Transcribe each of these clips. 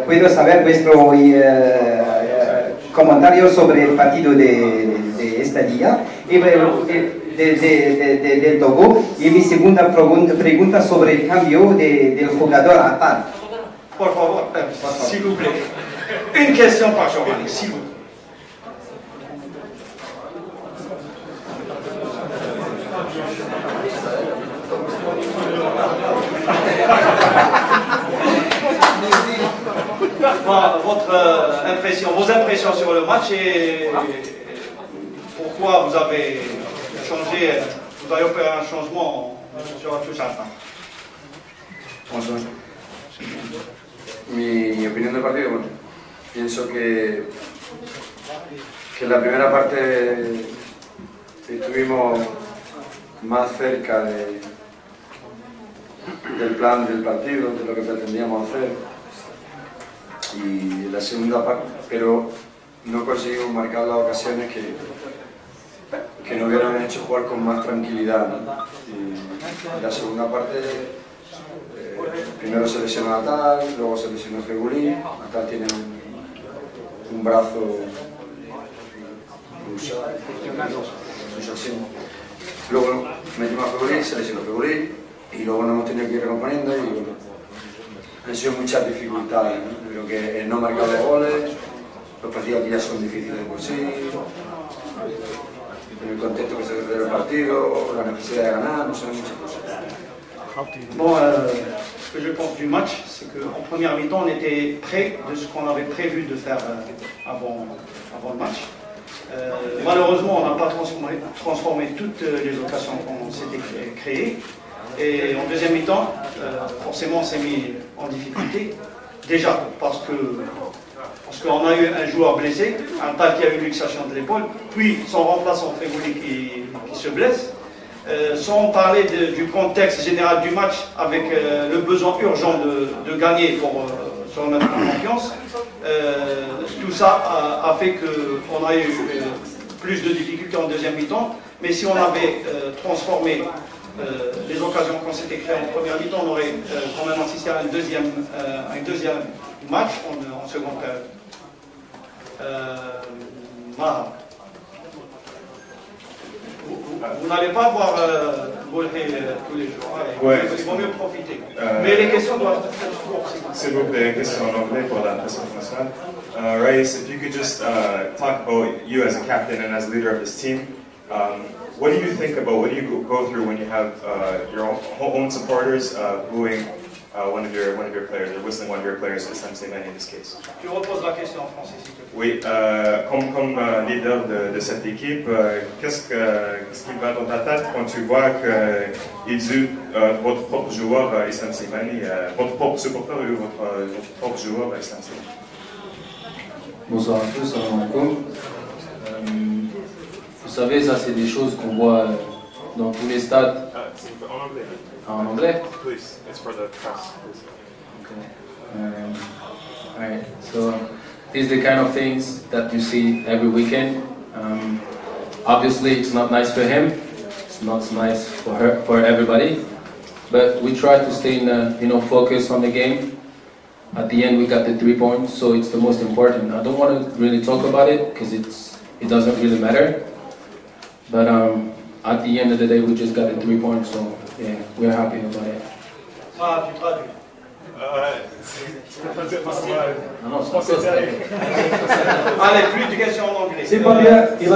Puedo saber vuestro comentario sobre el partido de este día y del Togo. Y mi segunda pregunta sobre el cambio del jugador Atal. Por favor, s'il vous plaît. Une question par journaliste, s'il vous plaît. Vos impressions sur le match et pourquoi vous avez changé, vous avez opéré un changement sur la touche à la Mi opinión del partido, bueno, pienso que en la primera parte estuvimos más cerca del plan del partido, de lo que pretendíamos hacer, y en la segunda parte, pero no conseguimos marcar las ocasiones que nos hubieran hecho jugar con más tranquilidad, ¿no? Y en la segunda parte primero se lesionó Atal, luego se lesionó Fegulí. Atal tiene un brazo usado, luego metimos a Fegulí, se lesionó Fegulí y luego nos hemos tenido que ir recomponiendo y bueno, han sido muchas dificultades, ¿no? Creo que el no marcar los goles, los partidos aquí ya son difíciles de por sí, en el contexto que se ve del partido, la necesidad de ganar, no sé, muchas cosas. Bon, ce que je pense du match, c'est qu'en première mi-temps, on était près de ce qu'on avait prévu de faire avant le match. Malheureusement, on n'a pas transformé toutes les occasions qu'on s'était créées. Et en deuxième mi-temps, forcément, on s'est mis en difficulté. Déjà, parce qu'on a eu un joueur blessé, un Tal qui a eu une luxation de l'épaule, puis son remplaçant Feguli qui se blesse. Sans parler du contexte général du match, avec le besoin urgent de gagner pour se remettre en confiance, tout ça a fait qu'on a eu plus de difficultés en deuxième mi-temps. Mais si on avait transformé les occasions qu'on s'était créées en première mi-temps, on aurait quand même assisté à un deuxième match en seconde période. Vous n'allez pas voir Bolré tous les jours. Ouais. Il vaut mieux profiter. Mais les questions doivent être courtes. S'il vous plaît, question en anglais pour la presse internationale. Raïs, if you could just talk about you as a captain and as leader of this team, what do you think about, what do you go through when you have your own supporters booing one of your players, or whistling one of your players, Islam Slimani in this case? Tu reposes la question en français, s'il te plaît. Oui, comme leader de cette équipe, qu'est-ce qui va dans ta tête quand tu vois qu'il dit votre propre joueur Islam Slimani, votre propre supporter ou votre propre joueur Islam Slimani? Bonsoir à tous, salam alaikum. Vous savez, ça c'est des choses qu'on voit dans tous les stades. En anglais. En anglais? Please, it's for the press. Okay. Alright, so these are the kind of things that you see every weekend. Obviously, it's not nice for him. It's not nice for everybody. But we try to stay in focus on the game. At the end, we got the 3 points, so it's the most important. I don't want to really talk about it because it doesn't really matter. But at the end of the day, we just got the 3 points, so yeah, we're happy about it. Ah, tu traduis. Non, c'est pas ça. Allez, plus de questions en anglais. C'est pas bien, il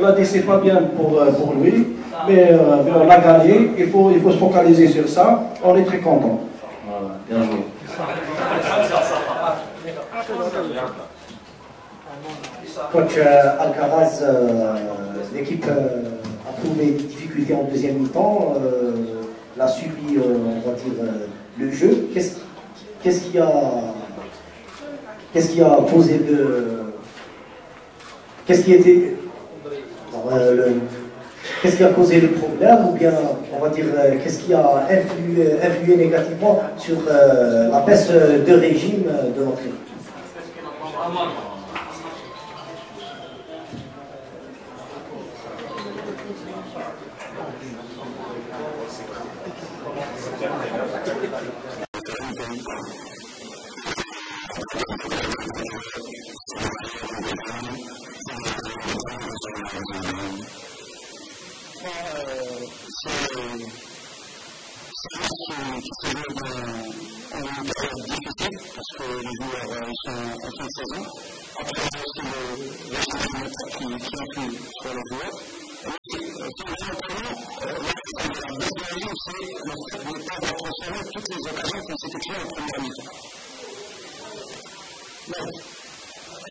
a dit c'est pas bien pour lui, mais on a gagné, il faut se focaliser sur ça, on est très content. Voilà, bien joué. Coach Alcaraz, l'équipe a trouvé des difficultés en deuxième mi-temps, l'a suivi, on va dire, le jeu. Qu'est-ce qui a posé qu'est-ce qui a causé le problème, ou bien, on va dire, qu'est-ce qui a influé négativement sur la baisse de régime de notre équipe?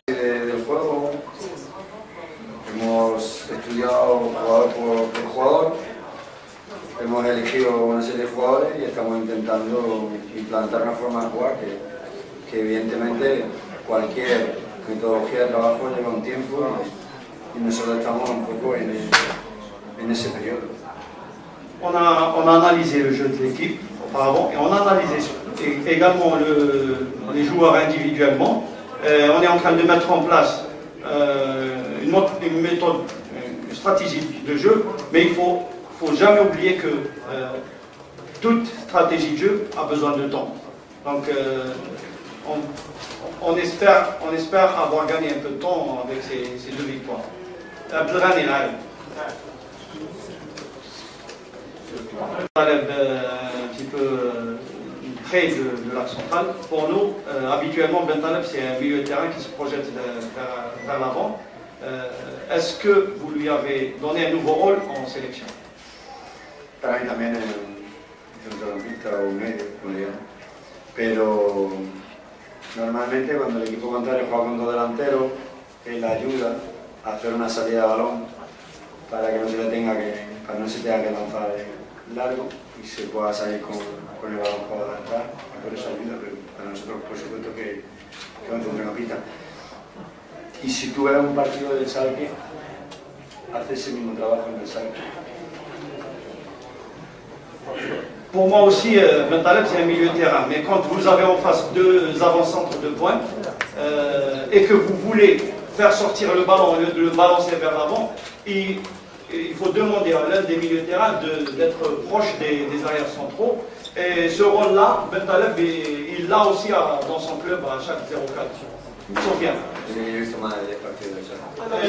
Del juego hemos estudiado jugador por jugador, hemos elegido una serie de jugadores y estamos intentando implantar una forma de jugar que evidentemente cualquier metodología de trabajo lleva un tiempo y nosotros estamos un poco en ese periodo. On a analysé le jeu de l'équipe auparavant et on a analysé également les joueurs individuellement. On est en train de mettre en place une méthode, une stratégie de jeu, mais il ne faut jamais oublier que toute stratégie de jeu a besoin de temps. Donc on espère avoir gagné un peu de temps avec ces deux victoires. Un petit peu près de l'axe central. Pour nous, habituellement, Bentaleb, c'est un milieu de terrain qui se projette vers l'avant. Est-ce que vous lui avez donné un nouveau rôle en sélection? Para mí también es un centrocampista o un medio, como digan. Pero normalmente cuando el equipo contrario juega con dos delanteros, él ayuda a hacer una salida de balón para que no se tenga que lanzar largo y se pueda salir con el balón jugado atrás, por eso ayuda, pero para nosotros por supuesto que es un centrocampista. Y si tú ves un partido del Schalke, hace ese mismo trabajo en el Schalke. Pour moi aussi, Bentaleb c'est un milieu de terrain, mais quand vous avez en face deux avant-centres de pointe et que vous voulez faire sortir le ballon au lieu de le balancer vers l'avant, il faut demander à l'un des milieux de terrain d'être proche des arrières centraux. Et ce rôle-là, Bentaleb, il l'a aussi dans son club à chaque 0-4. Sofiane.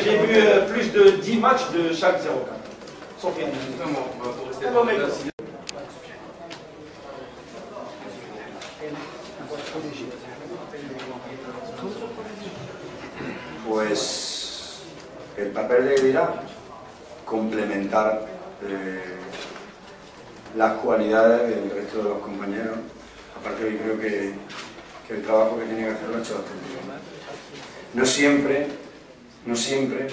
J'ai vu plus de 10 matchs de chaque 0-4. Sofiane. Pues el papel de él era complementar las cualidades del resto de los compañeros. Aparte yo creo que el trabajo que tiene que hacer lo ha hecho bastante bien. No siempre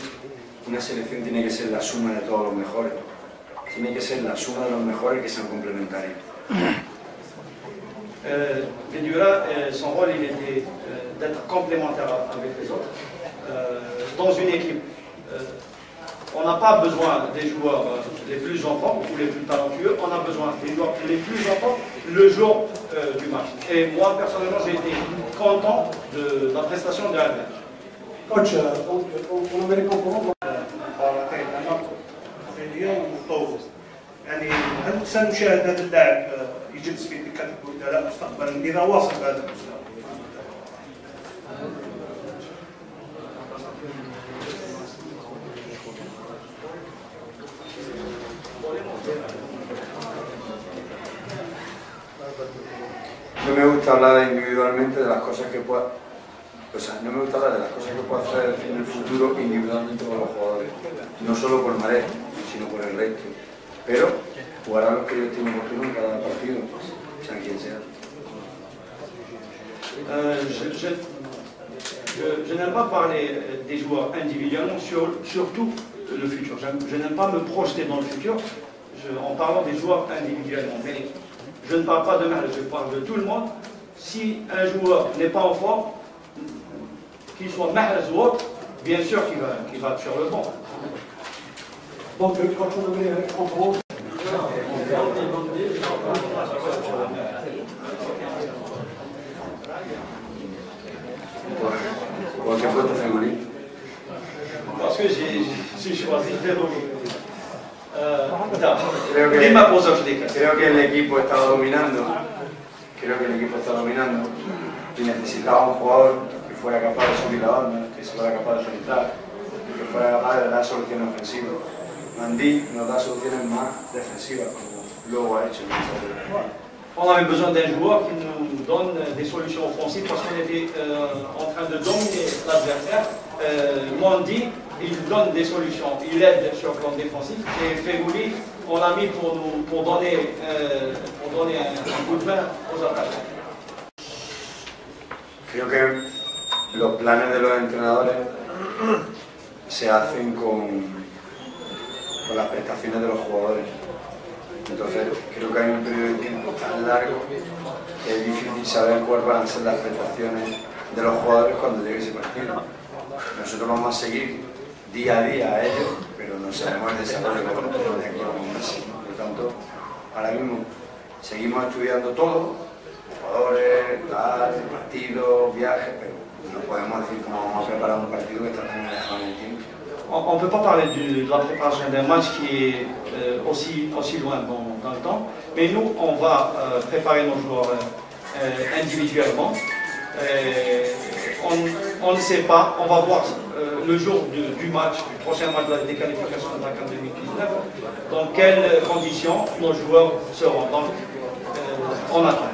una selección tiene que ser la suma de todos los mejores. Tiene que ser la suma de los mejores que sean complementarios. Guedioura, son rôle il était d'être complémentaire avec les autres. Dans une équipe, on n'a pas besoin des joueurs les plus en forme ou les plus talentueux, on a besoin des joueurs les plus en forme le jour du match. Et moi personnellement j'ai été content de la prestation de Albert. Coach, on avait les composants. يعني هل سنشاهد هذا اللاعب يجلس في دكة البدلاء مستقبلا إذا واصل بهذا المستوى؟ No me gusta hablar individualmente de las cosas que pueda, o sea, no me gusta hablar de las cosas que pueda hacer en el futuro individualmente con los jugadores, no solo por Maré, sino por el resto. Pero jugarán los que ellos tienen oportuno en cada partido, sea quien sea. Je n'aime pas parler des joueurs individuellement, surtout le futur. Je n'aime pas me projeter dans le futur en parlant des joueurs individuellement. Mais je ne parle pas de mal, je parle de tout le monde. Si un joueur n'est pas en forme, qu'il soit Mahrez ou autre, bien sûr qu'il va sur le banc. Donc, quand on avait les composants, Cualquier puesto femenino. Parce que j'ai choisi Creo que el equipo está dominando. y necesitaba un jugador que fuera capaz de subir la onda, que fuera capaz de centrar, que fuera capaz de dar soluciones ofensivas. Mendy nos da soluciones más defensivas, como luego ha hecho. On avait besoin d'un joueur qui nous donne des solutions offensives parce qu'on était en train de dominer l'adversaire. Mendy, il donne des solutions, il aide sur le plan défensif. Et Feghouli, on l'a mis pour donner un coup de main aux attaquants. Creo que los planes de los entrenadores se hacen con las prestaciones de los jugadores. Entonces, creo que hay un periodo de tiempo tan largo que es difícil saber cuáles van a ser las prestaciones de los jugadores cuando llegue ese partido. Nosotros vamos a seguir día a día a ellos, pero no sabemos el desarrollo de acuerdo con Messi. Por lo tanto, ahora mismo seguimos estudiando todo, jugadores, partidos, viajes, pero no podemos decir cómo vamos a preparar un partido que está tan alejado en el tiempo. On ne peut pas parler de la préparation d'un match qui est aussi loin dans le temps, mais nous, on va préparer nos joueurs individuellement. On ne sait pas, on va voir le jour du match, du prochain match des qualifications de la CAN 2019, dans quelles conditions nos joueurs seront. Donc, on attend.